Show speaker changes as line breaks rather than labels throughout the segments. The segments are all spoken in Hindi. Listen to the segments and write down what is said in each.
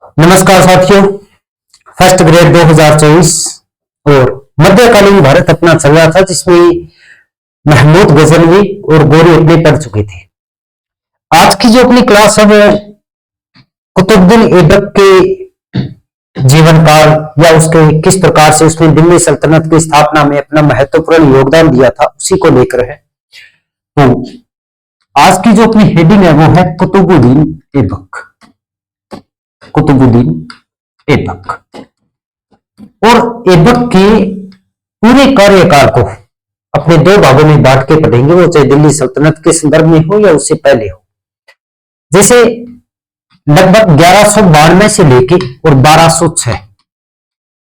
नमस्कार साथियों, फर्स्ट ग्रेड 2024 और मध्यकालीन भारत अपना चल रहा था जिसमें महमूद गजनवी और गोरी अपने पढ़ चुके थे। आज की जो अपनी क्लास है वो कुतुबुद्दीन ऐबक के जीवन काल या उसके किस प्रकार से उसने दिल्ली सल्तनत की स्थापना में अपना महत्वपूर्ण योगदान दिया था उसी को लेकर है। तो आज की जो अपनी हेडिंग है वो है कुतुबुद्दीन ऐबक। कुतुबुद्दीन ऐबक और ऐबक के पूरे कार्यकाल को अपने दो भागों में बांट के पढ़ेंगे, वो चाहे दिल्ली सल्तनत के संदर्भ में हो या उससे पहले हो। जैसे लगभग 1192 से लेके और 1206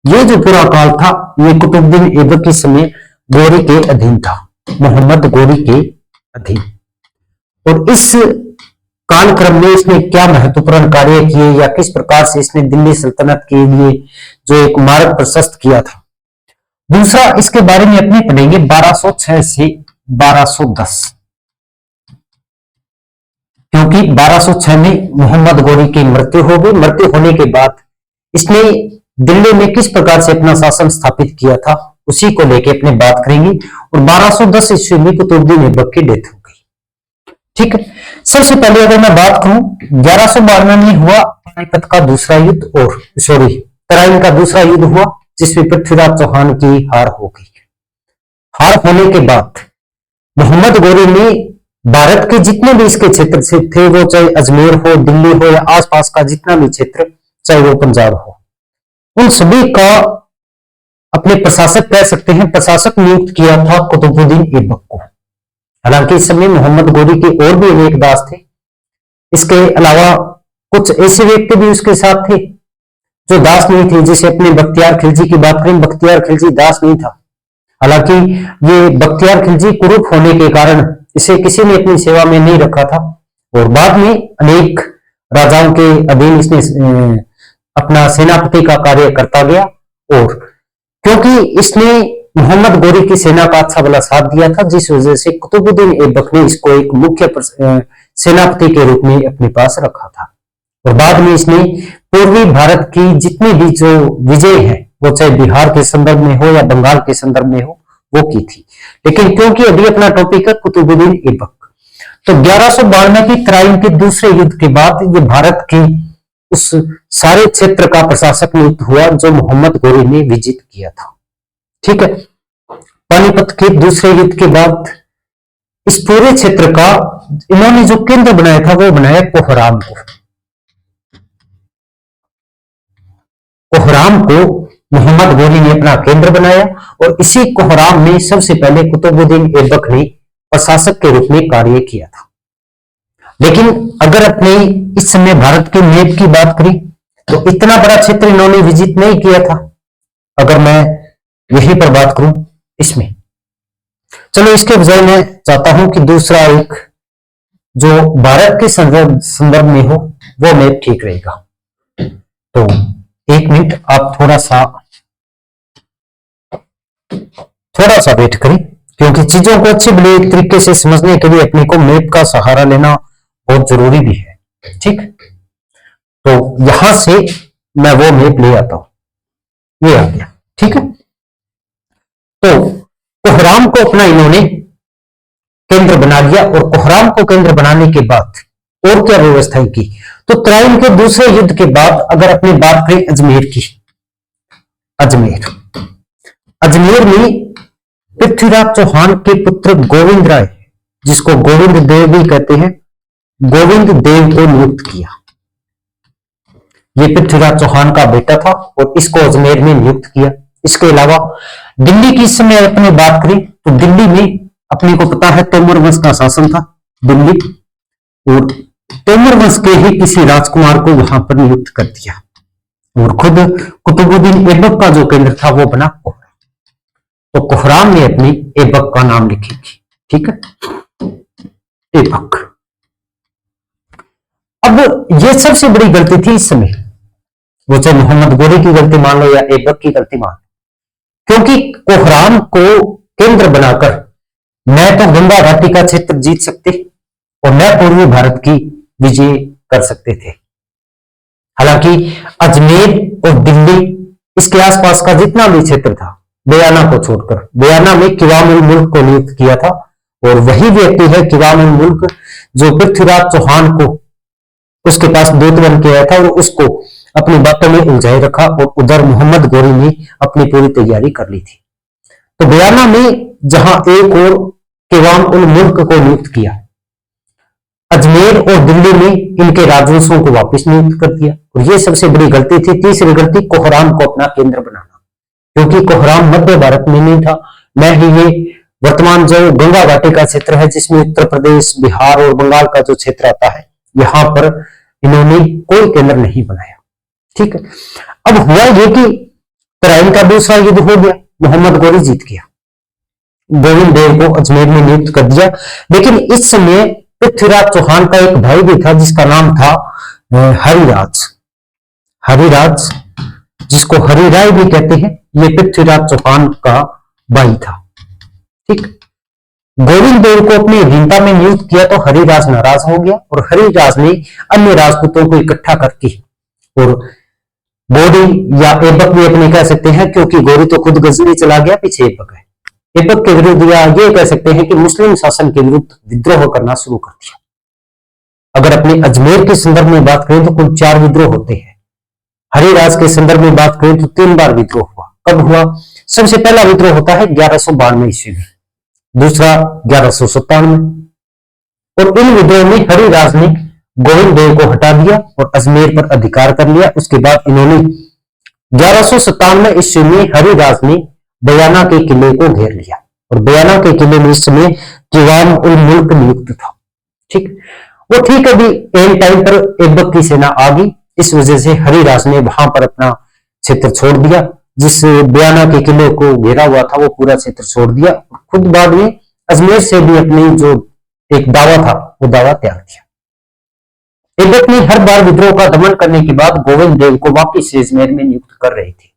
ये जो पूरा काल था ये कुतुबुद्दीन ऐबक के समय गोरी के अधीन था, मोहम्मद गोरी के अधीन। और इस कालक्रम में इसने क्या महत्वपूर्ण कार्य किए या किस प्रकार से इसने दिल्ली सल्तनत के लिए जो एक मार्ग प्रशस्त किया था। दूसरा इसके बारे में अपने पढ़ेंगे 1206 से 1210, क्योंकि 1206 में मोहम्मद गोरी की मृत्यु हो गई। मृत्यु होने के बाद इसने दिल्ली में किस प्रकार से अपना शासन स्थापित किया था उसी को लेकर अपने बात करेंगे। और 1210 ईस्वी में कुतुबुद्दीन ऐबक की डेथ हो गई। ठीक है, सबसे पहले अगर मैं बात करूं 1192 में हुआ पानीपत का दूसरा युद्ध और तराइन का दूसरा युद्ध हुआ जिसमें पृथ्वीराज चौहान की हार हो गई। हार होने के बाद मोहम्मद गोरी ने भारत के जितने भी इसके क्षेत्र से थे, वो चाहे अजमेर हो, दिल्ली हो या आसपास का जितना भी क्षेत्र, चाहे वो पंजाब हो, उन सभी का अपने प्रशासक कह सकते हैं प्रशासक नियुक्त किया था कुतुबुद्दीन ऐबक को। हालांकि इस समय मोहम्मद गोरी के और भी अनेक दास थे। इसके अलावा कुछ ऐसे व्यक्ति भी उसके साथ थे जो दास नहीं थे। जैसे अपने बख्तियार खिलजी की बात करें, बख्तियार खिलजी दास नहीं था। हालांकि ये बख्तियार खिलजी कुरूप होने के कारण इसे किसी ने अपनी सेवा में नहीं रखा था और बाद में अनेक राजाओं के अधीन इसने अपना सेनापति का कार्य करता गया। और क्योंकि इसने मोहम्मद गोरी की सेना का अच्छा भला साथ दिया था, जिस वजह से कुतुबुद्दीन ऐबक ने इसको एक मुख्य सेनापति के रूप में अपने पास रखा था। और बाद में इसने पूर्वी भारत की जितनी भी जो विजय है, वो चाहे बिहार के संदर्भ में हो या बंगाल के संदर्भ में हो, वो की थी। लेकिन क्योंकि अभी अपना टॉपिक है कुतुबुद्दीन ऐबक, तो 1192 की तराइन के दूसरे युद्ध के बाद ये भारत के उस सारे क्षेत्र का प्रशासक नियुक्त हुआ जो मोहम्मद गोरी ने विजित किया था। ठीक है, पानीपत के दूसरे युद्ध के बाद इस पूरे क्षेत्र का इन्होंने जो केंद्र बनाया था वो बनाया कोहराम को। कोहराम को मोहम्मद गोरी ने अपना केंद्र बनाया और इसी कोहराम में सबसे पहले कुतुबुद्दीन ऐबक ने प्रशासक के रूप में कार्य किया था। लेकिन अगर अपने इस समय भारत के मैप की बात करें तो इतना बड़ा क्षेत्र इन्होंने विजिट नहीं किया था। अगर मैं यहीं पर बात करूं इसमें, चलो इसके बजाय मैं चाहता हूं कि दूसरा एक जो भारत के संदर्भ में हो वो मैप ठीक रहेगा। तो एक मिनट आप थोड़ा सा वेट करें, क्योंकि चीजों को अच्छे बड़े तरीके से समझने के लिए अपने को मैप का सहारा लेना बहुत जरूरी भी है। ठीक, तो यहां से मैं वो मैप ले आता हूं, ये आ गया। ठीक है, तो कोहराम को अपना इन्होंने केंद्र बना लिया और कोहराम को केंद्र बनाने के बाद और क्या व्यवस्थाएं की, तो तराइन के दूसरे युद्ध के बाद अगर अपनी बात करें अजमेर की, अजमेर में पृथ्वीराज चौहान के पुत्र गोविंद राय, जिसको गोविंद देव भी कहते हैं, गोविंद देव को नियुक्त किया। ये पृथ्वीराज चौहान का बेटा था और इसको अजमेर में नियुक्त किया। इसके अलावा दिल्ली की समय अपनी बात करें तो दिल्ली में अपने को पता है तोमर वंश का शासन था दिल्ली, और तोमर वंश के ही किसी राजकुमार को वहां पर नियुक्त कर दिया और खुद कुतुबुद्दीन ऐबक का जो केंद्र था वो बना कोहराम। तो कोहराम ने अपनी ऐबक का नाम लिखेगी। ठीक है, ऐबक। अब ये सबसे बड़ी गलती थी इस समय, वो चाहे मोहम्मद गोरी की गलती मान लो या ऐबक की गलती मान लो, क्योंकि कोहराम को केंद्र बनाकर न तो गंगा घाटी का क्षेत्र जीत सकते और न पूर्वी भारत की विजय कर सकते थे। हालांकि अजमेर और दिल्ली, इसके आसपास का जितना भी क्षेत्र था, बयाना को छोड़कर, बयाना में किवाम उल मुल्क को नियुक्त किया था। और वही व्यक्ति है किवाम उल मुल्क जो पृथ्वीराज चौहान को उसके पास दूत बन के आया था और उसको अपनी बातों में उलझाए रखा, और उधर मोहम्मद गोरी ने अपनी पूरी तैयारी कर ली थी। तो बयाना में जहां एक और किवाम उल मुल्क को नियुक्त किया, अजमेर और दिल्ली में इनके राजवंशों को वापस नियुक्त कर दिया। और ये सबसे बड़ी गलती थी। तीसरी गलती, कोहराम को अपना केंद्र बनाना, क्योंकि कोहराम मध्य भारत में नहीं था, न ही ये वर्तमान जो गंगा घाटी का क्षेत्र है, जिसमें उत्तर प्रदेश, बिहार और बंगाल का जो क्षेत्र आता है, यहां पर इन्होंने कोई केंद्र नहीं बनाया। ठीक है, अब हुआ ये कि तराइन का दूसरा युद्ध हो गया, मोहम्मद गोरी जीत गया, गोविंद देव को अजमेर में नियुक्त कर दिया। लेकिन इस समय पृथ्वीराज चौहान का एक भाई भी था जिसका नाम था हरिराज, हरिराज जिसको हरिराय भी कहते हैं, ये पृथ्वीराज चौहान का भाई था। ठीक, गोविंद देव को अपने अधीनता में नियुक्त किया तो हरिराज नाराज हो गया, और हरिराज ने अन्य राजपूतों को इकट्ठा करके, और गोरी या ऐबक भी अपने कह सकते हैं, क्योंकि गोरी तो खुद गजनी चला गया, पीछे ऐबक है, ऐबक के विरुद्ध, या ये कह सकते हैं कि मुस्लिम शासन के विरुद्ध विद्रोह करना शुरू कर दिया। अगर अपने अजमेर के संदर्भ में बात करें तो कुल 4 विद्रोह होते हैं। हरिराज के संदर्भ में बात करें तो 3 बार विद्रोह हुआ। कब हुआ? सबसे पहला विद्रोह होता है 1192 ईस्वी में, दूसरा 1197, और इन विद्रोह में हरिराज ने गोविंद देव को हटा दिया और अजमेर पर अधिकार कर लिया। उसके बाद इन्होंने 1197 ईस्वी में हरिराज ने बयाना के किले को घेर लिया, और बयाना के किले में इस समय किवाम उल मुल्क नियुक्त था। ठीक, वो ठीक अभी एन टाइम पर ऐबक की सेना आ गई, इस वजह से हरिराज ने वहां पर अपना क्षेत्र छोड़ दिया, जिस बयाना के किले को घेरा हुआ था वो पूरा क्षेत्र छोड़ दिया। खुद बाद में अजमेर से भी अपनी जो एक दावा था वो दावा त्याग दिया। ऐबक ने हर बार विद्रोह का दमन करने के बाद गोविंद देव को वापिस अजमेर में नियुक्त कर रही थी।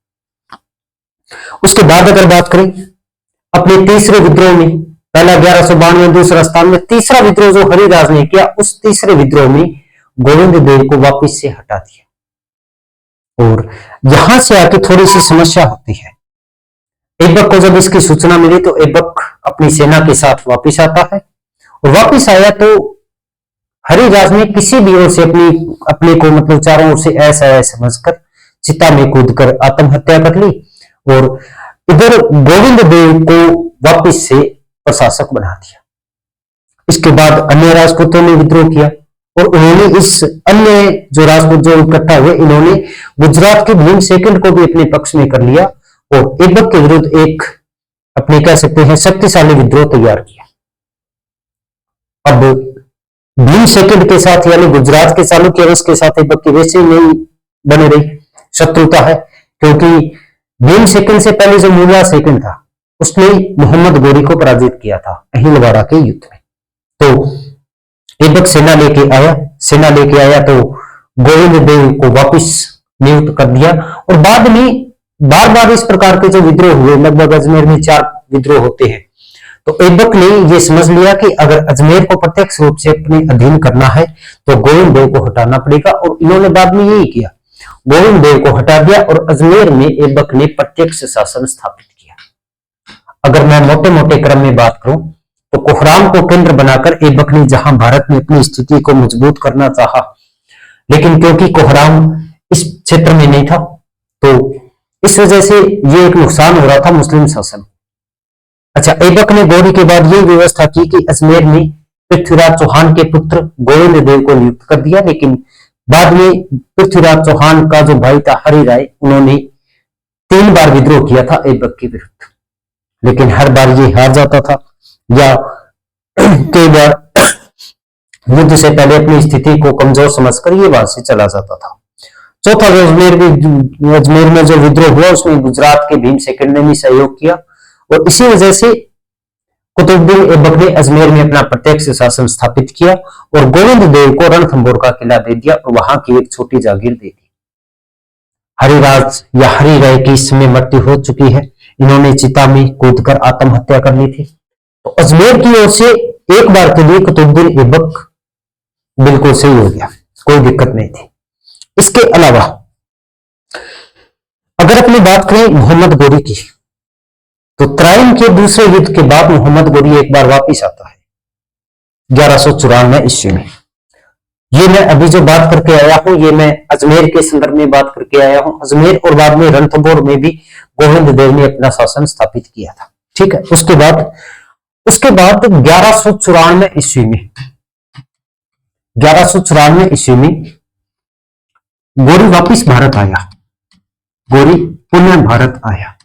उसके बाद अगर बात करें अपने तीसरे विद्रोह में, पहला 1192, दूसरा 97, तीसरा विद्रोह जो हरिराज ने किया, उस तीसरे विद्रोह में गोविंद देव को वापिस से हटा दिया। और यहां से आके थोड़ी सी समस्या होती है। ऐबक को जब इसकी सूचना मिली तो ऐबक अपनी सेना के साथ वापिस आता है, और वापिस आया तो हरिराज ने किसी भी ओर से अपने को मतलब चारों ओर से ऐसा ऐसा समझकर चिता में कूदकर आत्महत्या कर ली, और इधर गोविंद देव को वापिस से प्रशासक बना दिया। इसके बाद अन्य राजपूतों ने विद्रोह किया, और उन्होंने इस अन्य जो राजपूत जो इकट्ठा हुए, इन्होंने गुजरात के भीम सेकंड को भी अपने पक्ष में कर लिया, और ऐबक के विरुद्ध एक अपने कह सकते हैं शक्तिशाली विद्रोह तैयार किया। अब भीम सेकंड के साथ यानी गुजरात के चालुक्य वंश के साथ ऐबक की वैसे नहीं बने रही, शत्रुता है, क्योंकि भीम सेकंड से पहले जो मूला सेकंड था उसने मोहम्मद गोरी को पराजित किया था अहिलवाड़ा के युद्ध में। तो ऐबक सेना लेके आया तो गोविंद देव को वापिस नियुक्त कर दिया, और बाद में बार बार इस प्रकार के जो विद्रोह हुए, लगभग अजमेर में 4 विद्रोह होते हैं, तो ऐबक ने यह समझ लिया कि अगर अजमेर को प्रत्यक्ष रूप से अपने अधीन करना है तो गोविंद देव को हटाना पड़ेगा, और इन्होंने बाद में यही किया, गोविंद देव को हटा दिया और अजमेर में ऐबक ने प्रत्यक्ष शासन स्थापित किया। अगर मैं मोटे मोटे क्रम में बात करूं तो कोहराम को केंद्र बनाकर ऐबक ने जहां भारत में अपनी स्थिति को मजबूत करना चाहा, लेकिन क्योंकि कोहराम इस क्षेत्र में नहीं था तो इस वजह से ये एक नुकसान हो रहा था मुस्लिम शासन। अच्छा, ऐबक ने गोरी के बाद ये व्यवस्था की कि अजमेर में पृथ्वीराज चौहान के पुत्र गोविंद देव को नियुक्त कर दिया, लेकिन बाद में पृथ्वीराज चौहान का जो भाई था हरिराय, उन्होंने 3 बार विद्रोह किया था ऐबक के विरुद्ध, लेकिन हर बार ये हार जाता था, या कई बार युद्ध से पहले अपनी स्थिति को कमजोर समझकर ये वहां से चला जाता था। चौथा जो अजमेर में जो विद्रोह हुआ उसमें गुजरात के भीम सेकंड ने भी सहयोग किया, और इसी वजह से कुतुबुद्दीन ऐबक ने अजमेर में अपना प्रत्यक्ष शासन स्थापित किया और गोविंद देव को रणथंभौर का किला दे दिया और वहां की एक छोटी जागीर दे दी। हरिराज या हरिराय की इस समय मृत्यु हो चुकी है, इन्होंने चिता में कूदकर आत्महत्या कर ली थी। तो अजमेर की ओर से एक बार के लिए कुतुबुद्दीन ऐबक बिल्कुल सही हो गया, कोई दिक्कत नहीं थी। इसके अलावा अगर अपनी बात करें मोहम्मद गोरी की, तो तराइन के दूसरे युद्ध के बाद मोहम्मद गोरी एक बार वापिस आता है 1194 ईस्वी में। ये मैं अभी जो बात करके आया हूं, ये मैं अजमेर के संदर्भ में बात करके आया हूं। अजमेर और बाद में रणथंभौर में भी गोविंद देव ने अपना शासन स्थापित किया था। ठीक है, उसके बाद 1194 ईस्वी में 1194 ईस्वी में गोरी वापिस भारत आया, गोरी पुनः भारत आया।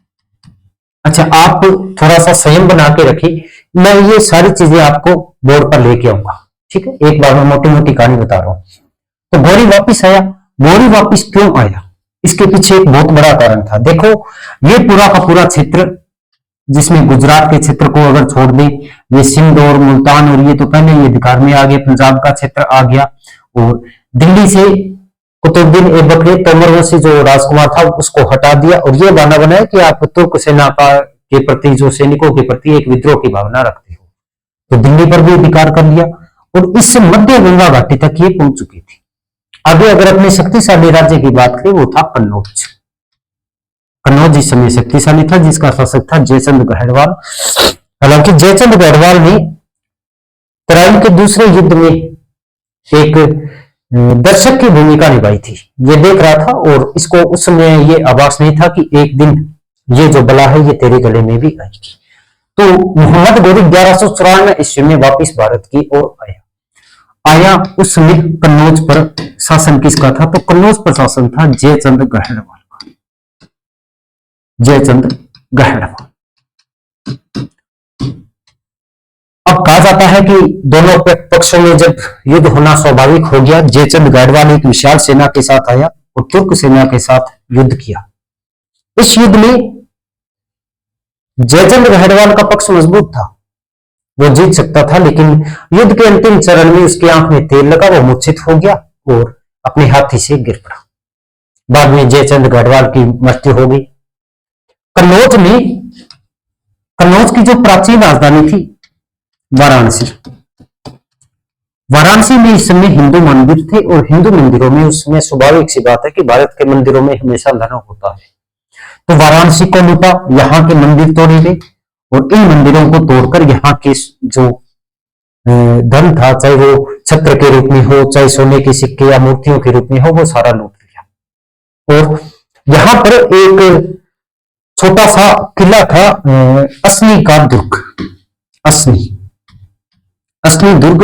अच्छा, आप थोड़ा सा संयम बना के रखिए, मैं ये सारी चीजें आपको बोर्ड पर लेके आऊंगा। ठीक है, एक बार मैं मोटी मोटी कहानी बता रहा हूं। तो गोरी वापिस आया। गोरी वापिस क्यों आया, इसके पीछे एक बहुत बड़ा कारण था। देखो, ये पूरा का पूरा क्षेत्र, जिसमें गुजरात के क्षेत्र को अगर छोड़ दें, ये सिंध और मुल्तान और ये तो पहले ही अधिकार में आ गए, पंजाब का क्षेत्र आ गया, और दिल्ली से कुतुबुद्दीन ऐबक ने तोमरवंशी जो राजकुमार था उसको हटा दिया, और ये बहाना बनाया कि आप तुर्क सेना के प्रति, जो सैनिकों के प्रति एक विद्रोह की भावना रखते हो, तो दिल्ली पर भी अधिकार कर लिया, और इस मध्य गंगा घाटी तक ये पहुंच चुकी थी। आगे अगर अपने शक्तिशाली राज्य की बात करें, वो था कन्नौज। कन्नौज इस समय शक्तिशाली था, जिसका शासक था जयचंद गढ़वाल। हालांकि जयचंद गढ़वाल ने तराइन के दूसरे युद्ध में एक दर्शक की भूमिका निभाई थी। ये देख रहा था, और इसको उस समय ये आभास नहीं था कि एक दिन ये जो बला है ये तेरे गले में भी आएगी। तो मोहम्मद गोरी 1194 ईस्वी में वापिस भारत की ओर आया। उस समय कन्नौज पर शासन किसका था, तो कन्नौज पर शासन था जयचंद गढ़वाल का, जयचंद गढ़वाल। अब कहा जाता है कि दोनों पक्षों में जब युद्ध होना स्वाभाविक हो गया, जयचंद गढ़वाल एक विशाल सेना के साथ आया और तुर्क सेना के साथ युद्ध किया। इस युद्ध में जयचंद गढ़वाल का पक्ष मजबूत था, वो जीत सकता था, लेकिन युद्ध के अंतिम चरण में उसकी आंख में तेल लगा, वो मूर्छित हो गया और अपने हाथी से गिर पड़ा। बाद में जयचंद गढ़वाल की मृत्यु हो गई। कन्नौज की जो प्राचीन राजधानी थी वाराणसी, वाराणसी में इस समय हिंदू मंदिर थे, और हिंदू मंदिरों में उस समय स्वाभाविक सी बात है कि भारत के मंदिरों में हमेशा धन होता है। तो वाराणसी को लूटा, यहाँ के मंदिर तोड़े गए, और इन मंदिरों को तोड़कर यहाँ के जो धन था, चाहे वो छत्र के रूप में हो, चाहे सोने के सिक्के या मूर्तियों के रूप में हो, वो सारा लूट लिया। और यहाँ पर एक छोटा सा किला था, असनी का दुर्ग। असनी दुर्ग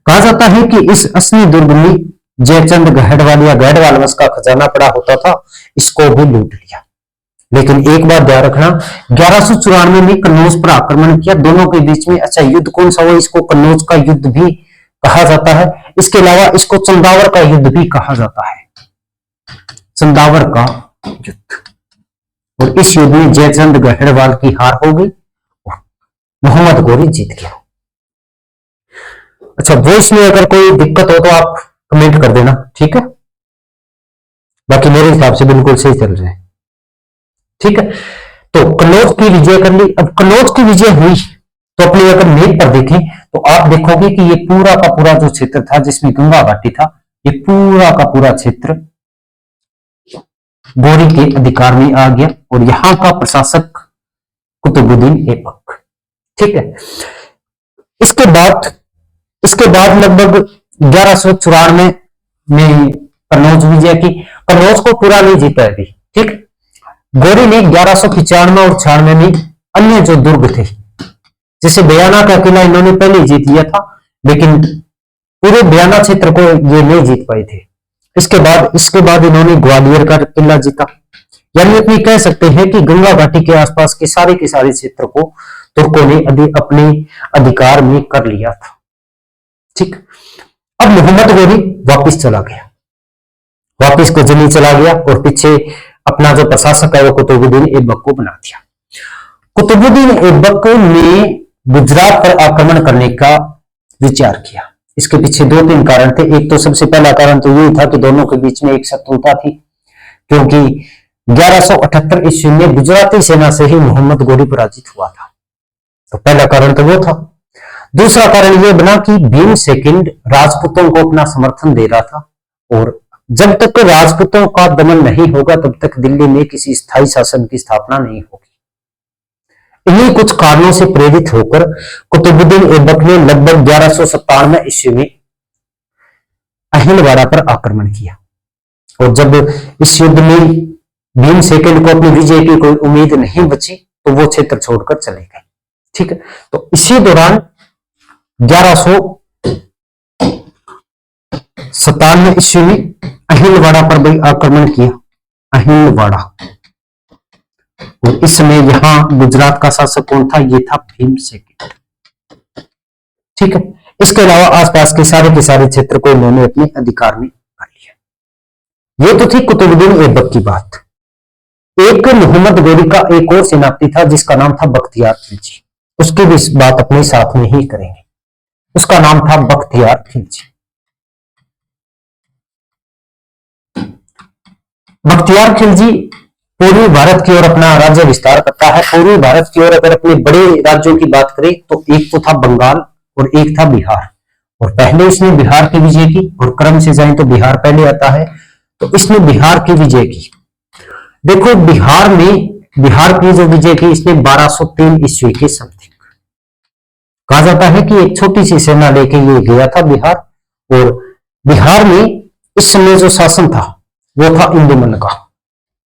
कहा जाता है कि इस असनी दुर्ग में जयचंद गढ़वाल या गढ़वाल वंश का खजाना पड़ा होता था, इसको भी लूट लिया। लेकिन एक बात ध्यान रखना, 1194 में कन्नौज पर आक्रमण किया दोनों के बीच में। अच्छा, युद्ध कौन सा हुआ, इसको कन्नौज का युद्ध भी कहा जाता है। इसके अलावा इसको चंदावर का युद्ध भी कहा जाता है, चंदावर का युद्ध। और इस युद्ध में जयचंद गढ़वाल की हार हो गई, मोहम्मद गोरी जीत गया। अच्छा, वॉइस में अगर कोई दिक्कत हो तो आप कमेंट कर देना, ठीक है। बाकी मेरे हिसाब से बिल्कुल सही चल रहे हैं, ठीक है। तो कन्नौज की विजय कर ली। अब कन्नौज की विजय हुई तो अपने अगर मैप पर देखें तो आप देखोगे कि ये पूरा का पूरा जो क्षेत्र था जिसमें गंगा घाटी था, ये पूरा का पूरा क्षेत्र गोरी के अधिकार में आ गया, और यहां का प्रशासक कुतुबुद्दीन ऐबक, ठीक है। इसके बाद लगभग 1194 में कन्नौज विजय की। कन्नौज को पूरा नहीं जीता अभी, ठीक। गोरी ने 1195 और 96 में अन्य जो दुर्ग थे, जैसे बयाना का किला इन्होंने पहले जीत लिया था, लेकिन पूरे बयाना क्षेत्र को ये नहीं जीत पाए थे। इसके बाद इन्होंने ग्वालियर का किला जीता। यानी अपनी कह सकते हैं कि गंगा घाटी के आसपास के सारे क्षेत्र को तुर्कों ने अपने अधिकार में कर लिया था, ठीक। अब मोहम्मद गोरी वापिस चला गया, वापिस गजनी चला गया, और पीछे अपना जो प्रशासक है वो कुतुबुद्दीन ऐबक को बना दिया। कुतुबुद्दीन ऐबक ने गुजरात पर आक्रमण करने का विचार किया। इसके पीछे 2-3 कारण थे। एक तो सबसे पहला कारण तो यही था कि दोनों के बीच में एक शत्रुता थी, क्योंकि 1178 ईस्वी में गुजराती सेना से ही मोहम्मद गोरी पराजित हुआ था। तो पहला कारण तो वो था। दूसरा कारण यह बना कि भीम सेकंड राजपूतों को अपना समर्थन दे रहा था, और जब तक राजपूतों का दमन नहीं होगा तब तक दिल्ली में किसी स्थायी शासन की स्थापना नहीं होगी। इन्हीं कुछ कारणों से प्रेरित होकर कुतुबुद्दीन ऐबक ने लगभग 1197 ईस्वी में अहिलवाड़ा पर आक्रमण किया, और जब इस युद्ध में भीमसेन को अपनी विजय की कोई उम्मीद नहीं बची तो वो क्षेत्र छोड़कर चले गए। ठीक है, तो इसी दौरान 1197 ईस्वी में अहिलवाड़ा पर भी आक्रमण किया, अहिलवाड़ा। और इस समय यहां गुजरात का शासक कौन था? ये था भीमसेन। ठीक है, इसके अलावा आसपास के सारे क्षेत्र को इन्होंने अपने अधिकार में कर लिया। ये तो थी कुतुबुद्दीन ऐबक की बात। एक मोहम्मद गोरी का एक और सेनापति था जिसका नाम था बख्तियार खिलजी, उसकी भी इस बात अपने साथ में ही करेंगे। उसका नाम था बख्तियार खिलजी। बख्तियार खिलजी पूर्वी भारत की ओर अपना राज्य विस्तार करता है। पूर्वी भारत की ओर अगर अपने बड़े राज्यों की बात करें तो एक तो था बंगाल और एक था बिहार, और पहले इसने बिहार की विजय की, और क्रम से जाए तो बिहार पहले आता है, तो इसने बिहार की विजय की। देखो बिहार की जो विजय की इसने 1203 ईस्वी के समथिंग। कहा जाता है कि एक छोटी सी सेना लेके ये गया था बिहार, और बिहार में इस समय जो शासन था वो था इंदुमन का।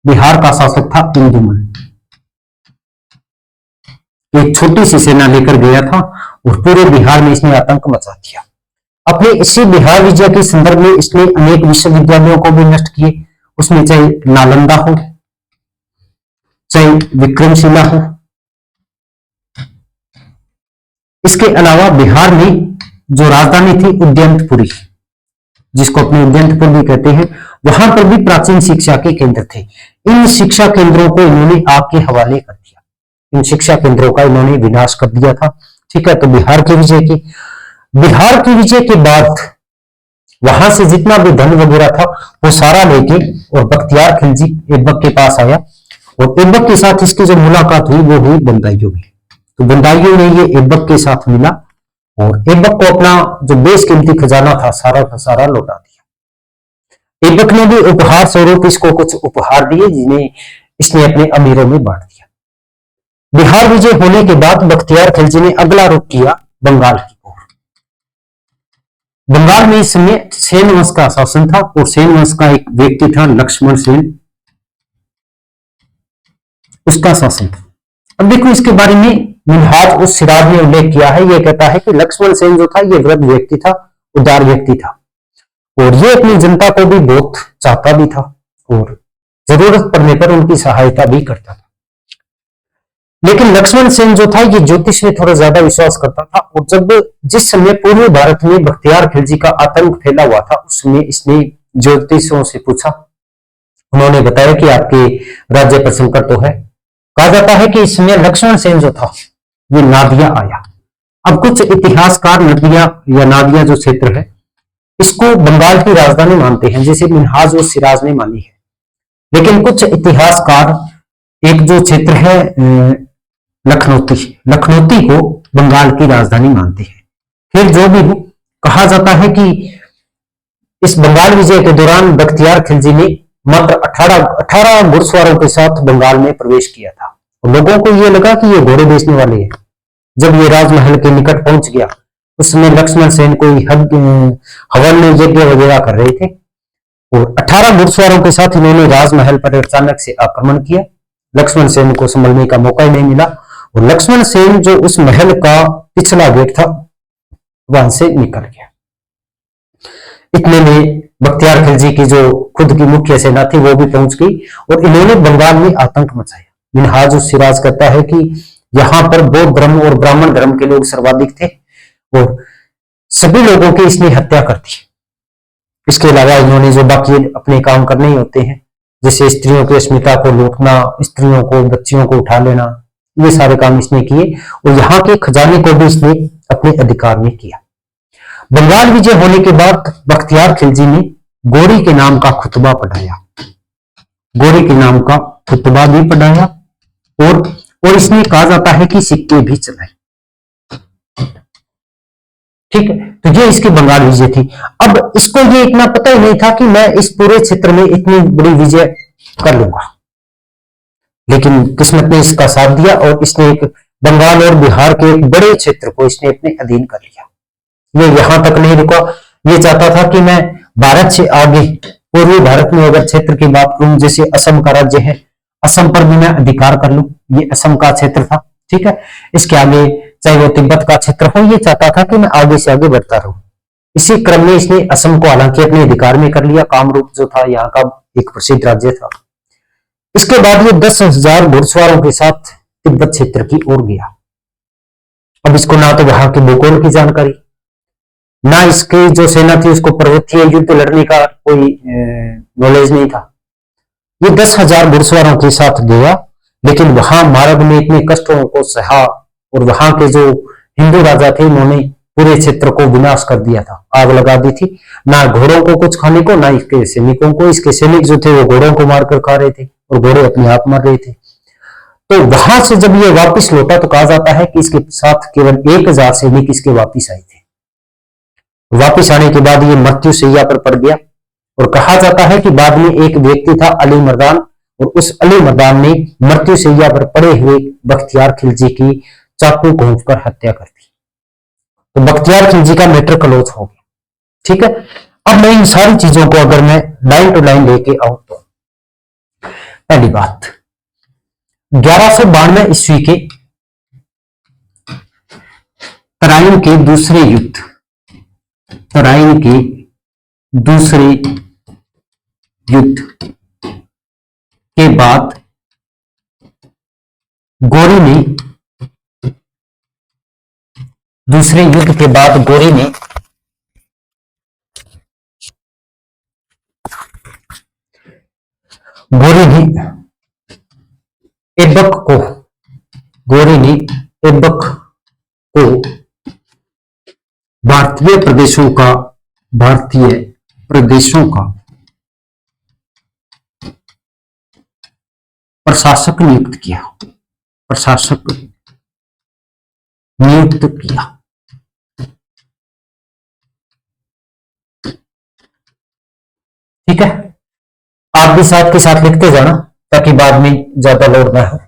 बिहार का शासक था इंदुमन। एक छोटी सी सेना लेकर गया था और पूरे बिहार में इसने आतंक मचा दिया। अपने इसी बिहार विजय के संदर्भ में इसने अनेक विश्वविद्यालयों को भी नष्ट किए, उसमें चाहे नालंदा हो चाहे विक्रमशिला हो। इसके अलावा बिहार में जो राजधानी थी उद्यंतपुरी, जिसको अपने उद्यंतपुर भी कहते हैं, वहां पर भी प्राचीन शिक्षा के केंद्र थे। इन शिक्षा केंद्रों को इन्होंने आग के हवाले कर दिया, इन शिक्षा केंद्रों का इन्होंने विनाश कर दिया था। ठीक है, तो बिहार की विजय के बाद वहां से जितना भी धन वगैरह था वो सारा लेके और बख्तियार खिलजी ऐबक के पास आया, और ऐबक के साथ इसकी जो मुलाकात हुई वो हुई बंदाइयों में। तो बंदाइयों ने ये ऐबक के साथ मिला और ऐबक को अपना जो बेशकीमती खजाना था सारा का सारा लौटा दिया। ऐबक ने भी उपहार स्वरूप इसको कुछ उपहार दिए जिन्हें इसने अपने अमीरों में बांट दिया। बिहार विजय होने के बाद बख्तियार खिलजी ने अगला रुख किया बंगाल की ओर। बंगाल में इस समय सेन वंश का शासन था, और सेन वंश का एक व्यक्ति था लक्ष्मण सेन, उसका शासन था। अब देखो इसके बारे में मिन्हाज उस सिराज ने उल्लेख किया है। यह कहता है कि लक्ष्मण सेन जो था ये वृद्ध व्यक्ति था, उदार व्यक्ति था, और ये अपनी जनता को भी बहुत चाहता भी था और जरूरत पड़ने पर उनकी सहायता भी करता था। लेकिन लक्ष्मण सेन जो था ये ज्योतिष में थोड़ा ज्यादा विश्वास करता था, और जिस समय पूर्वी भारत में बख्तियार खिलजी का आतंक फैला हुआ था उस समय इसने ज्योतिषियों से पूछा। उन्होंने बताया कि आपके राज्य पर संकट तो है। कहा जाता है कि इस समय लक्ष्मण सेन जो था ये नादिया आया। अब कुछ इतिहासकार नादिया जो क्षेत्र है इसको बंगाल की राजधानी मानते हैं, जैसे मिन्हाज और सिराज ने मानी है। लेकिन कुछ इतिहासकार एक जो क्षेत्र है लखनौती को बंगाल की राजधानी मानते हैं। फिर जो भी हो, कहा जाता है कि इस बंगाल विजय के दौरान बख्तियार खिलजी ने मात्र 18 घुड़सवारों के साथ बंगाल में प्रवेश किया था, और लोगों को यह लगा कि ये घोड़े बेचने वाले हैं। जब ये राजमहल के निकट पहुंच गया उस समय लक्ष्मण सेन कोई हवन यज्ञ वगैरह कर रहे थे, और 18 घुड़सवारों के साथ इन्होंने राजमहल पर अचानक से आक्रमण किया। लक्ष्मण सेन को संभलने का मौका ही नहीं मिला, और लक्ष्मण सेन जो उस महल का पिछला गेट था वहां से निकल गया। इतने में बख्तियार खिलजी की जो खुद की मुख्य सेना थी वो भी पहुंच गई, और इन्होंने बंगाल में आतंक मचाया। मिन्हाज उस सिराज कहता है कि यहां पर बौद्ध धर्म और ब्राह्मण धर्म के लोग सर्वाधिक थे, और सभी लोगों की इसने हत्या कर दी। इसके अलावा इन्होंने जो बाकी अपने काम करने ही होते हैं, जैसे स्त्रियों की अस्मिता को लूटना, स्त्रियों को बच्चियों को उठा लेना, ये सारे काम इसने किए, और यहाँ के खजाने को भी इसने अपने अधिकार में किया। बंगाल विजय होने के बाद बख्तियार खिलजी ने गोरी के नाम का खुतबा पढ़ाया, गोरी के नाम का खुतबा भी पढ़ाया, और इसने कहा जाता है कि सिक्के भी चलाए। ठीक है, तो ये इसकी बंगाल विजय थी। अब इसको ये इतना पता ही नहीं था कि मैं इस पूरे क्षेत्र में इतनी बड़ी विजय कर लूंगा, लेकिन किस्मत ने इसका साथ दिया और इसने एक बंगाल और बिहार के एक बड़े क्षेत्र को इसने अपने अधीन कर लिया। ये यहां तक नहीं रुका, ये चाहता था कि मैं भारत से आगे पूर्वी भारत में अगर क्षेत्र की बात करूं, जैसे असम का राज्य है, असम पर भी मैं अधिकार कर लूं, ये असम का क्षेत्र था। ठीक है, इसके आगे चाहे वो तिब्बत का क्षेत्र हो, ये चाहता था कि मैं आगे से आगे बढ़ता रहूं। इसी क्रम में इसने असम को हालांकि अपने अधिकार में कर लिया। कामरूप जो था यहाँ का एक प्रसिद्ध राज्य था। इसके बाद ये 10,000 घुड़सवारों के साथ तिब्बत क्षेत्र की ओर गया। अब इसको ना तो वहां के भूगोल की जानकारी, ना इसकी जो सेना थी उसको पर्वतीय युद्ध लड़ने का कोई नॉलेज नहीं था। ये 10,000 घुड़सवारों के साथ गया, लेकिन वहां मार्ग में इतने कष्टों को सहा और वहां के जो हिंदू राजा थे उन्होंने पूरे क्षेत्र को विनाश कर दिया था, आग लगा दी थी। ना घोड़ों को कुछ खाने को, ना इसके सैनिकों को। इसके सैनिक जो थे वो घोड़ों को मारकर खा रहे थे और घोड़े अपने आप मर रहे थे। तो वहां से जब ये वापस लौटा तो कहा जाता है कि इसके साथ केवल 1,000 सैनिक इसके वापिस आए थे। वापिस आने के बाद ये मृत्यु शैया पर पड़ गया और कहा जाता है कि बाद में एक व्यक्ति था अली मर्दान, और उस अली मर्दान ने मृत्यु शैया पर पड़े हुए बख्तियार खिलजी की चाकू घोंप कर हत्या कर दी। तो बख्तियार खिलजी का मैटर क्लोज हो गया। ठीक है, अब मैं इन सारी चीजों को अगर मैं लाइन टू लाइन लेके आऊं तो पहली बात, 1192 ईस्वी के तराइन के दूसरे युद्ध, तराइन के दूसरे युद्ध के बाद गोरी ने, दूसरे युद्ध के बाद गोरी ने ऐबक को, गोरी ने ऐबक को भारतीय प्रदेशों का प्रशासक नियुक्त किया, प्रशासक नियुक्त किया। ठीक है, आप भी साथ के साथ लिखते जाना ताकि बाद में ज्यादा लोड ना हो।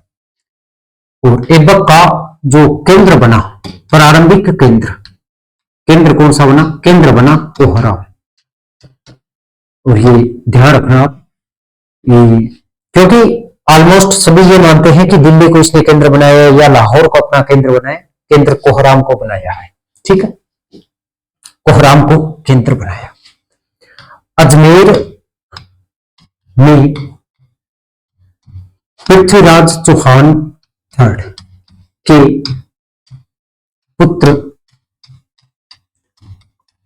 और ऐबक का जो केंद्र बना, प्रारंभिक केंद्र, केंद्र कौन सा बना? केंद्र बना कोहराम। और ये ध्यान रखना आप, क्योंकि ऑलमोस्ट सभी ये मानते हैं कि दिल्ली को इसने केंद्र बनाया या लाहौर को अपना केंद्र बनाया, केंद्र कोहराम को बनाया है। ठीक है, कोहराम को केंद्र बनाया। अजमेर में पृथ्वीराज चौहान थर्ड के पुत्र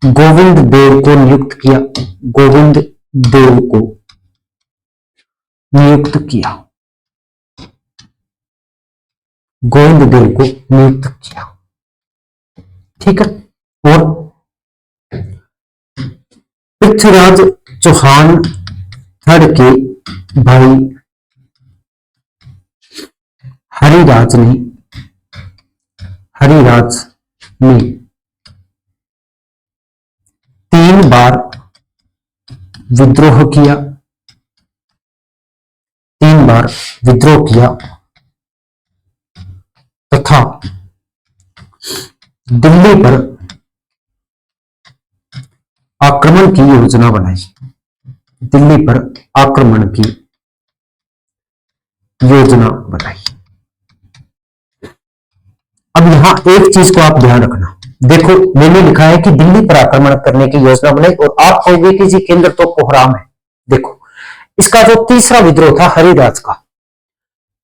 गोविंद देव को नियुक्त किया, गोविंद देव को नियुक्त किया, गोविंद देव को नियुक्त किया। ठीक है, और पृथ्वीराज चौहान थर्ड के भाई हरिराज ने 3 बार विद्रोह किया, 3 बार विद्रोह किया तथा दिल्ली पर आक्रमण की योजना बनाई, दिल्ली पर आक्रमण की योजना बनाई। अब यहां एक चीज को आप ध्यान रखना, देखो मैंने लिखा है कि दिल्ली पर आक्रमण करने की योजना बनाई और आप कहोगे कि जी केंद्र तो कोहराम है। देखो इसका जो तीसरा विद्रोह था हरिराज का,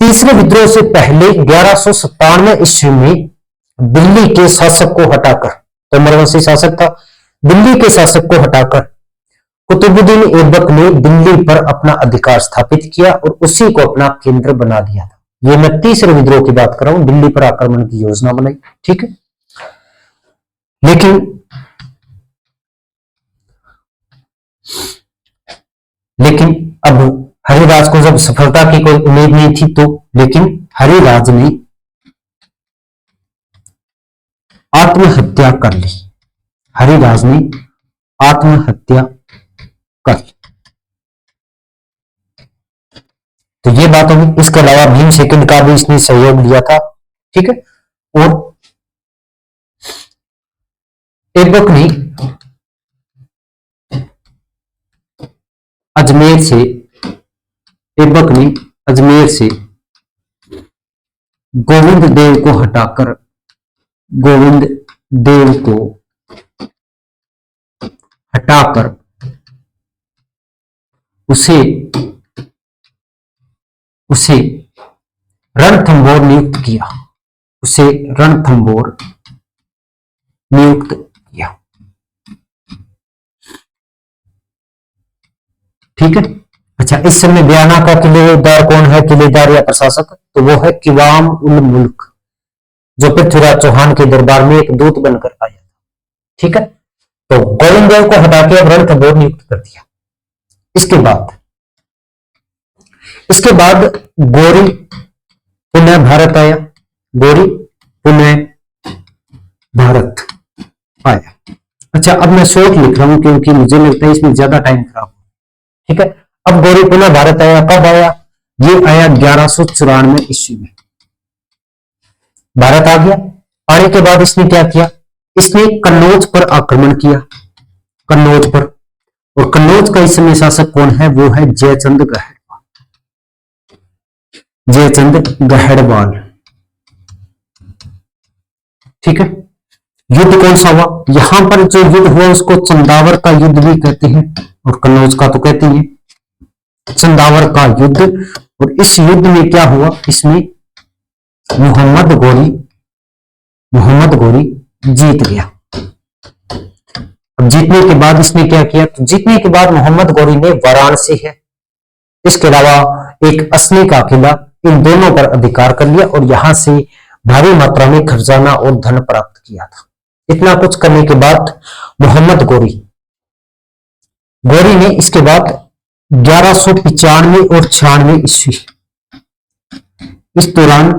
तीसरे विद्रोह से पहले 1197 ईस्वी में दिल्ली के शासक को हटाकर, तोमरवंशी शासक था, दिल्ली के शासक को हटाकर कुतुबुद्दीन ऐबक ने दिल्ली पर अपना अधिकार स्थापित किया और उसी को अपना केंद्र बना दिया था। ये मैं तीसरे विद्रोह की बात कर रहा हूं, दिल्ली पर आक्रमण की योजना बनाई। ठीक है, लेकिन अब हरिराज को जब सफलता की कोई उम्मीद नहीं थी तो, लेकिन हरिराज ने आत्महत्या कर ली, हरिराज ने आत्महत्या कर ली। तो ये बात होगी। इसके अलावा भीम सेकंड का भी इसने सहयोग लिया था, ठीक है। और ऐबक ने अजमेर से, ऐबक ने अजमेर से गोविंद देव को हटाकर, गोविंद देव को हटाकर उसे रणथंभौर नियुक्त किया, उसे रणथंभौर नियुक्त किया, ठीक है। अच्छा, इस समय बयाना का किलेदार कौन है, किलेदार या प्रशासक? तो वो है किवाम उल मुल्क, जो पृथ्वीराज चौहान के दरबार में एक दूत बनकर आया, ठीक है। तो गोविंद देव को हटा के अब रणथंभौर नियुक्त कर दिया। इसके बाद गौरी पुनः भारत आया, गौरी पुनः भारत आया। अच्छा, अब मैं शॉर्ट लिख रहा हूं क्योंकि मुझे लगता है इसमें ज्यादा टाइम खराब हो, ठीक है। अब गौरी पुनः भारत आया, कब आया? ये आया 1194 ईस्वी में भारत आ गया। आने के बाद इसने क्या किया? इसने कन्नौज पर आक्रमण किया, कन्नौज पर। और कन्नौज का इस समय शासक कौन है? वो है जयचंद गहड़वाल, जयचंद गहड़वाल, ठीक है। युद्ध कौन सा हुआ? यहां पर जो युद्ध हुआ उसको चंदावर का युद्ध भी कहते हैं, और कन्नौज का तो कहते हैं चंदावर का युद्ध। और इस युद्ध में क्या हुआ? इसमें मोहम्मद गोरी जीत गया। अब जीतने के बाद इसने क्या किया? तो जीतने के बाद मोहम्मद गोरी ने वाराणसी है, इसके अलावा एक असनी का किला, इन दोनों पर अधिकार कर लिया और यहां से भारी मात्रा में खजाना और धन प्राप्त किया था। इतना कुछ करने के बाद मोहम्मद गोरी ने इसके बाद 1195 और 96 ईस्वी, इस दौरान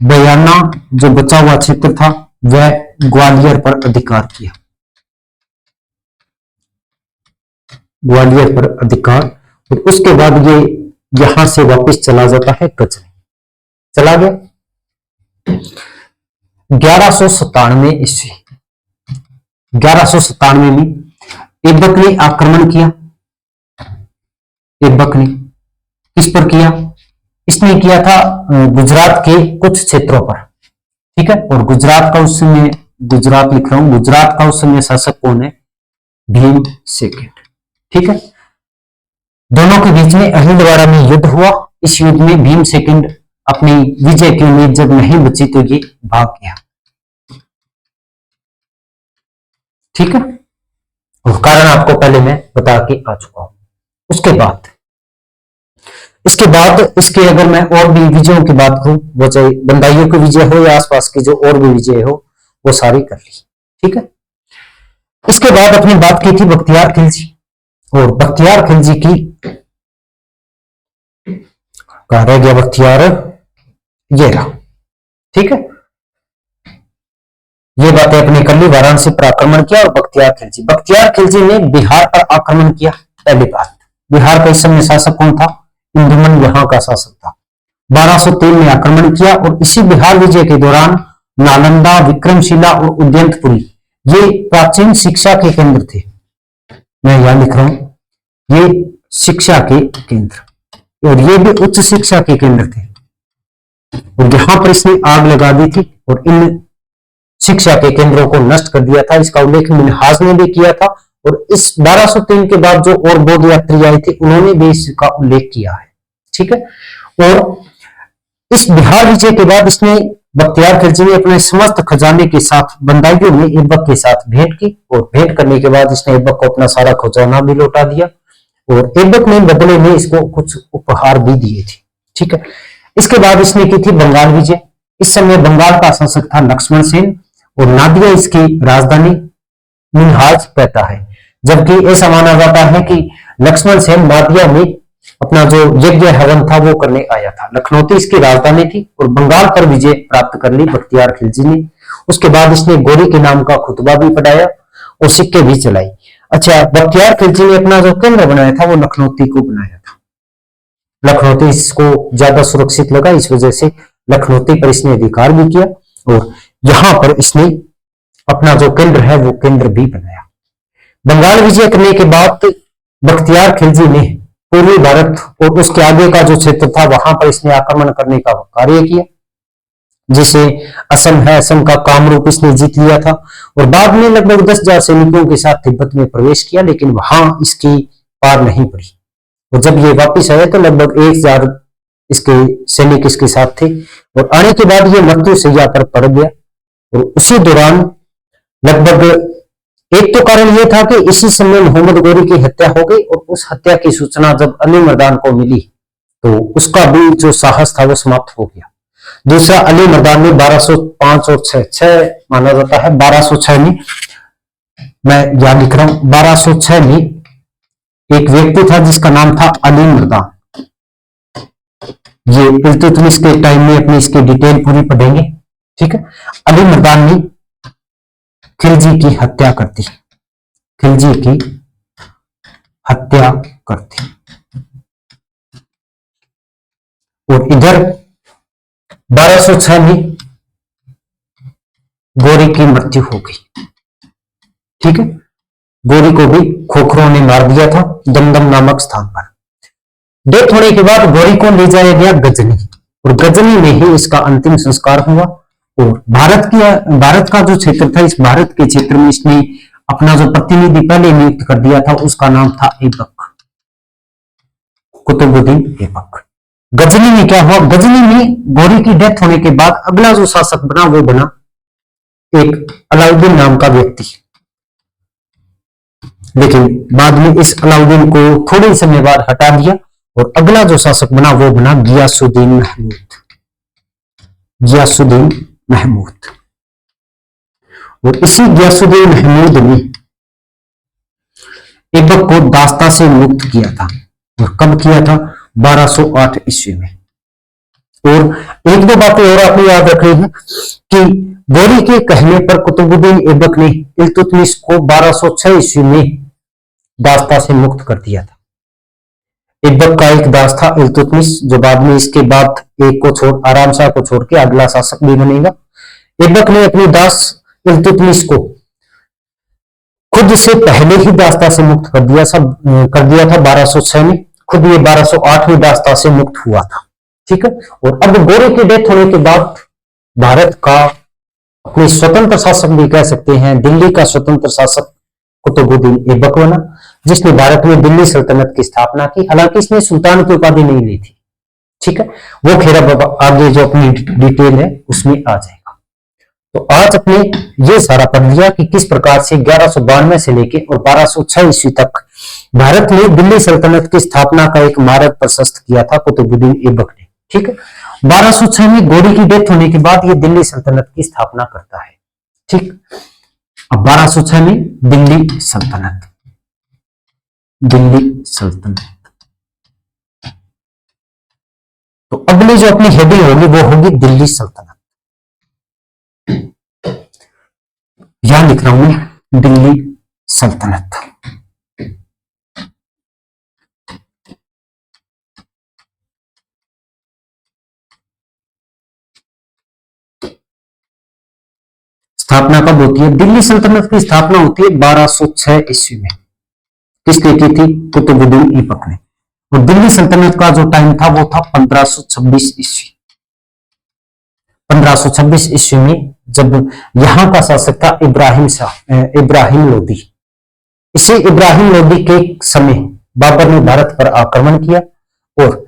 बयाना जो बचा हुआ क्षेत्र था वह ग्वालियर पर अधिकार किया, ग्वालियर पर अधिकार। और उसके बाद ये यहां से वापस चला जाता है कचरे, चला गया। 1197 ईस्वी, 1197 में ऐबक ने आक्रमण किया। ऐबक ने किस पर किया? इसने किया था गुजरात के कुछ क्षेत्रों पर, ठीक है। और गुजरात का उस समय, गुजरात लिख रहा हूं, गुजरात का उस समय शासक कौन है? भीम सेकंड, ठीक है। दोनों के बीच में अहिंदवाड़ा में युद्ध हुआ। इस युद्ध में भीम सेकंड अपनी विजय की उम्मीद जब नहीं बची तो ये भाग गया, ठीक है। और कारण आपको पहले मैं बता के आ चुका हूं। उसके बाद इसके अगर मैं और भी विजयों की बात करूं, वो चाहे बंदाइयों की विजय हो या आसपास की जो और भी विजय हो, वो सारी कर ली, ठीक है। इसके बाद अपनी बात की थी बख्तियार खिलजी, और बख्तियार खिलजी की कहां रह गया बख्तियार? ये रहा, ठीक है। ये बातें अपने कर ली, वाराणसी पर आक्रमण किया। और बख्तियार खिलजी ने बिहार पर आक्रमण किया। पहली बात, बिहार का इस समय शासक कौन था? इंदुमन यहां का शासक था। 1203 में आक्रमण किया। और इसी बिहार विजय के दौरान नालंदा, विक्रमशिला और उदयंतपुरी ये प्राचीन शिक्षा के केंद्र थे। मैं यहां लिख रहा हूं, ये शिक्षा के केंद्र, और ये भी उच्च शिक्षा के केंद्र थे। और यहां पर इसने आग लगा दी थी और इन शिक्षा के केंद्रों को नष्ट कर दिया था। इसका उल्लेख मिन्हाज ने भी किया था। और इस 1203 के बाद जो और बौद्ध यात्री आए थे उन्होंने भी इसका उल्लेख किया है, ठीक है। और इस बिहार विजय के बाद इसने, बख्तियार खिलजी ने अपने समस्त खजाने के साथ बंदाइयों में ऐबक के साथ भेंट की। और भेंट करने के बाद इसने ऐबक को अपना सारा खजाना भी लौटा दिया। और ऐबक ने बदले में इसको कुछ उपहार भी दिए थे, ठीक है। इसके बाद इसने की थी बंगाल विजय। इस समय बंगाल का शासक था लक्ष्मण सेन और नादिया इसकी राजधानी मिन्हाज कहता है। जबकि ऐसा माना जाता है कि लक्ष्मण सेन नादिया में अपना जो यज्ञ हवन था वो करने आया था। लखनौती इसकी राजधानी थी और बंगाल पर विजय प्राप्त कर ली बख्तियार खिलजी ने। उसके बाद इसने गोरी के नाम का खुतबा भी पढ़ाया और सिक्के भी चलाई। अच्छा, बख्तियार खिलजी ने अपना जो केंद्र बनाया था वो लखनौती को बनाया था। लखनौती इसको ज्यादा सुरक्षित लगा, इस वजह से लखनौती पर इसने अधिकार भी किया और यहां पर इसने अपना जो केंद्र है वो केंद्र भी बनाया। बंगाल विजय करने के बाद बख्तियार खिलजी ने पूर्वी भारत और उसके आगे का जो क्षेत्र था वहां पर इसने आक्रमण करने का कार्य किया, जिसे असम है, असम का कामरूप इसने जीत लिया था और बाद में लगभग 10,000 सैनिकों के साथ तिब्बत में प्रवेश किया, लेकिन वहां इसकी पार नहीं पड़ी और जब ये वापस आए तो लगभग 1,000 इसके सैनिक इसके साथ थे और आने के बाद ये मृत्यु शैया पर पड़ गया। और उसी दौरान लगभग एक तो कारण यह था कि इसी समय मोहम्मद गोरी की हत्या हो गई और उस हत्या की सूचना जब अली मर्दान को मिली तो उसका भी जो साहस था वो समाप्त हो गया। दूसरा, अली मर्दान ने 1205 और 6 माना जाता है, 1206 में, मैं यहां लिख रहा हूं, 1206 में एक व्यक्ति था जिसका नाम था अली मर्दान। ये इल्तुतमिश के टाइम में अपनी इसकी डिटेल पूरी पढ़ेंगे, ठीक है। अली मर्दान ने खिलजी की हत्या कर दी, खिलजी की हत्या कर दी और इधर 1206 में गोरी की मृत्यु हो गई, ठीक है। गोरी को भी खोखरों ने मार दिया था दमदम नामक स्थान पर। डेथ होने के बाद गोरी को ले जाया गया गजनी और गजनी में ही इसका अंतिम संस्कार हुआ और भारत का जो क्षेत्र था, इस भारत के क्षेत्र में इसने अपना जो प्रतिनिधि पहले नियुक्त कर दिया था उसका नाम था ऐबक, कुतुबुद्दीन ऐबक। गजनी में क्या हुआ, गजनी में गोरी की डेथ होने के बाद अगला जो शासक बना वो बना एक अलाउद्दीन नाम का व्यक्ति, लेकिन बाद में इस अलाउद्दीन को थोड़े समय बाद हटा दिया और अगला जो शासक बना वो बना गियासुद्दीन महमूद, गियासुद्दीन महमूद। और इसी गियासुद्दीन महमूद ने ऐबक को दास्ता से मुक्त किया था और कब किया था, 1208 ईस्वी में। और एक दो बातें और आपको याद रखनी है कि गोरी के कहने पर कुतुबुद्दीन ऐबक ने इल्तुतमिश को 1206 ईस्वी में दास्ता से मुक्त कर दिया था। ऐबक का एक दास था इल्तुतमिश, जो बाद में इसके बाद एक को छोड़ आराम शाह को छोड़ के अगला शासक भी बनेगा। ऐबक ने अपनी दास इल्तुतमिश को खुद से पहले ही दास्ता से मुक्त कर दिया था 1206 में, खुद ये 1208 में दास्ता से मुक्त हुआ था, ठीक है। और अब गोरी की डेथ होने के बाद भारत का अपने स्वतंत्र शासक भी कह सकते हैं, दिल्ली का स्वतंत्र शासक कुतुबुद्दीन ऐबक बना, जिसने भारत में दिल्ली सल्तनत की स्थापना की। हालांकि इसने सुल्तान की उपाधि नहीं ली थी, ठीक है, वो खेरा बाबा आगे जो अपनी डिटेल है उसमें आ जाएगा। तो आज अपने ये सारा पढ़ लिया कि किस प्रकार से 1192 से लेके और 1206 ईस्वी तक भारत में दिल्ली सल्तनत की स्थापना का एक मार्ग प्रशस्त किया था कुतुबुद्दीन ऐबक ने, ठीक है। 1206 में गोरी की डेथ होने के बाद ये दिल्ली सल्तनत की स्थापना करता है, ठीक। अब 1206 में दिल्ली सल्तनत, दिल्ली सल्तनत। तो अगली जो अपनी हेडिंग होगी वो होगी दिल्ली सल्तनत। यहां लिख रहा हूं मैं दिल्ली सल्तनत। स्थापना कब होती है, दिल्ली सल्तनत की स्थापना होती है 1206 ईस्वी में। किसने की थी, कुतुबुद्दीन ऐबक ने। और दिल्ली सल्तनत का जो टाइम था वो था 1526 ईस्वी। 1526 ईस्वी में जब यहां का शासक था इब्राहिम लोदी। इसी इब्राहिम लोदी के समय बाबर ने भारत पर आक्रमण किया और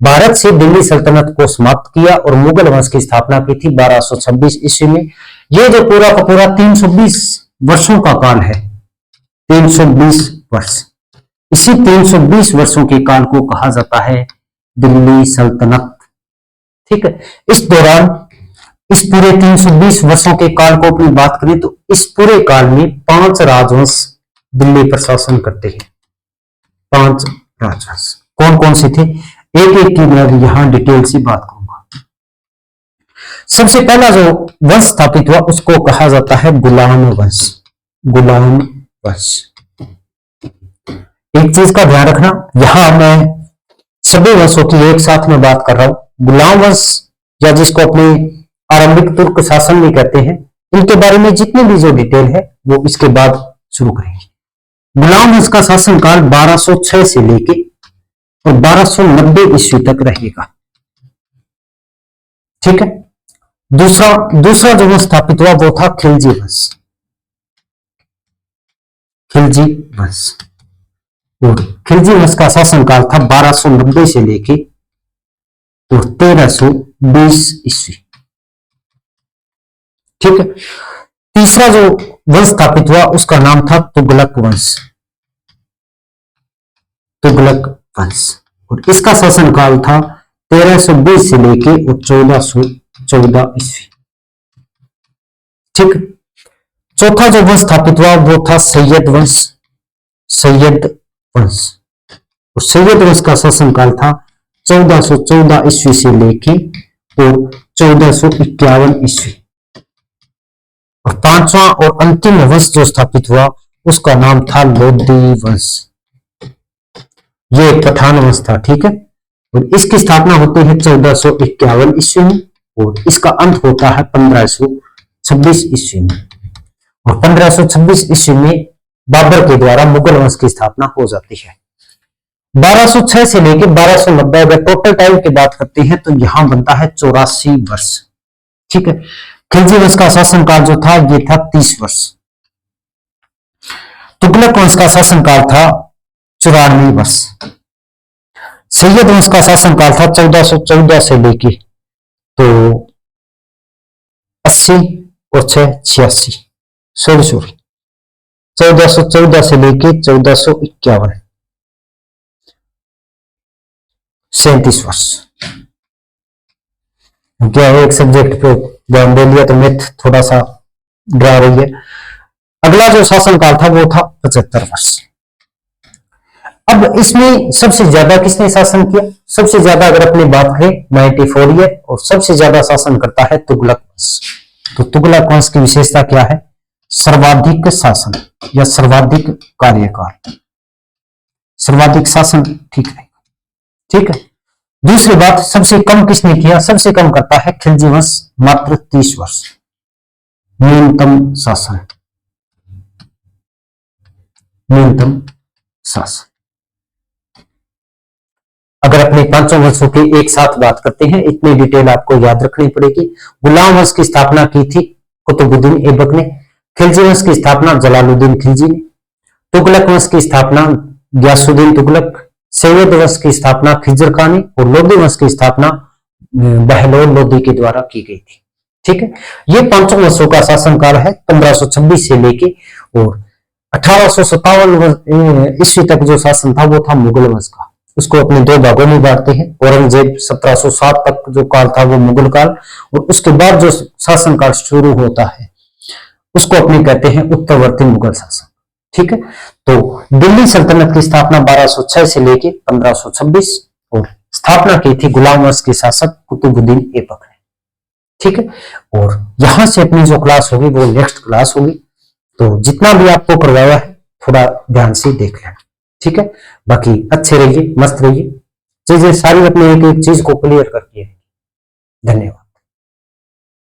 भारत से दिल्ली सल्तनत को समाप्त किया और मुगल वंश की स्थापना की थी 1226 ईस्वी में। ये जो पूरा का पूरा 320 वर्षों का काल है, 320 वर्ष, इसी 320 वर्षों के काल को कहा जाता है दिल्ली सल्तनत, ठीक है। इस दौरान इस पूरे 320 वर्षों के काल को अपनी बात करें तो इस पूरे काल में 5 राजवंश दिल्ली पर शासन करते हैं। 5 राजवंश कौन कौन से थे, एक एक की मैं यहां डिटेल से बात करूंगा। सबसे पहला जो वंश स्थापित हुआ उसको कहा जाता है गुलाम वंश, गुलाम वंश। एक चीज का ध्यान रखना, यहां मैं सभी वंशों की एक साथ में बात कर रहा हूं। गुलाम वंश या जिसको अपने आरंभिक तुर्क शासन भी कहते हैं, इनके बारे में जितनी भी जो डिटेल है वो इसके बाद शुरू करेंगे। गुलाम वंश का शासनकाल 1206 से लेके और 1290 ईस्वी तक रहेगा। ठीक है। दूसरा जो वंश स्थापित हुआ वो था खिलजी वंश। खिलजी वंश, और खिलजी वंश का शासनकाल था 1290 से लेके और 1320 ईस्वी। ठीक है। तीसरा जो वंश स्थापित हुआ उसका नाम था तुगलक वंश। तुगलक वंश, और इसका शासनकाल था 1320 से लेके 1414 ईस्वी। ठीक। चौथा जो वंश स्थापित हुआ वो था सैयद वंश। सैयद वंश, और सैयद वंश का शासनकाल था 1414 ईस्वी से लेके और 1451 ईस्वी। और पांचवा और अंतिम वंश जो स्थापित हुआ उसका नाम था लोधी वंश। ये एक पठान वंश था। ठीक है। और इसकी स्थापना होती है 1451 ईस्वी में और इसका अंत होता है 1526 ईस्वी में। और 1526 ईस्वी में बाबर के द्वारा मुगल वंश की स्थापना हो जाती है। 1206 से लेकर 1290 अगर टोटल टाइम की बात करते हैं तो यहां बनता है 84 वर्ष। ठीक है। खिलजी वंश का शासनकाल जो था ये था 30 वर्ष। तुगलक वंश का शासनकाल था 94 वर्ष। सैयद वंश का शासनकाल था 1414 से लेके तो 80 और 86 सॉरी 1414 से लेके 1451 37 वर्ष। क्या है, एक सब्जेक्ट पे ध्यान दे लिया तो मैथ थोड़ा सा ड्रा रही है। अगला जो शासनकाल था वो था 75 वर्ष। अब इसमें सबसे ज्यादा किसने शासन किया? सबसे ज्यादा अगर अपनी बात करें 94 ईयर, और सबसे ज्यादा शासन करता है तुगलक वंश। तो तुगलक वंश की विशेषता क्या है? सर्वाधिक शासन या सर्वाधिक कार्यकाल, सर्वाधिक शासन। ठीक है। ठीक है। दूसरी बात, सबसे कम किसने किया? सबसे कम करता है खिलजी वंश, मात्र 30 वर्ष न्यूनतम शासन। न्यूनतम शासन। अगर अपने पांचों वंशों की एक साथ बात करते हैं, इतनी डिटेल आपको याद रखनी पड़ेगी। गुलाम वंश की स्थापना की थी कुतुबुद्दीन ऐबक ने। खिलजी वंश की स्थापना जलालुद्दीन खिलजी ने। तुगलक वंश की स्थापना गयासुद्दीन तुगलक। सैयद वंश की स्थापना खिजर खां ने, और लोधी वंश की स्थापना बहलोल लोधी के द्वारा की गई थी। ठीक है। ये पांचों वंशों का शासनकाल है 1526 से लेके और 1857 ईस्वी तक जो शासन था वो था मुगल वंश का। उसको अपने दो भागों में बांटते हैं। औरंगजेब 1707 तक जो काल था वो मुगल काल, और उसके बाद जो शासनकाल शुरू होता है उसको अपने कहते हैं उत्तरवर्ती मुगल शासन। ठीक है। तो दिल्ली सल्तनत की स्थापना 1206 से लेके 1526 और स्थापना की थी गुलाम वंश के शासक कुतुबुद्दीन ऐबक ने। ठीक है। और यहां से अपनी जो क्लास होगी वो नेक्स्ट क्लास होगी। तो जितना भी आपको करवाया है थोड़ा ध्यान से देख लेना। ठीक है। बाकी अच्छे रहिए, मस्त रहिए, चीजें सारी अपने एक एक चीज को क्लियर करती है। धन्यवाद।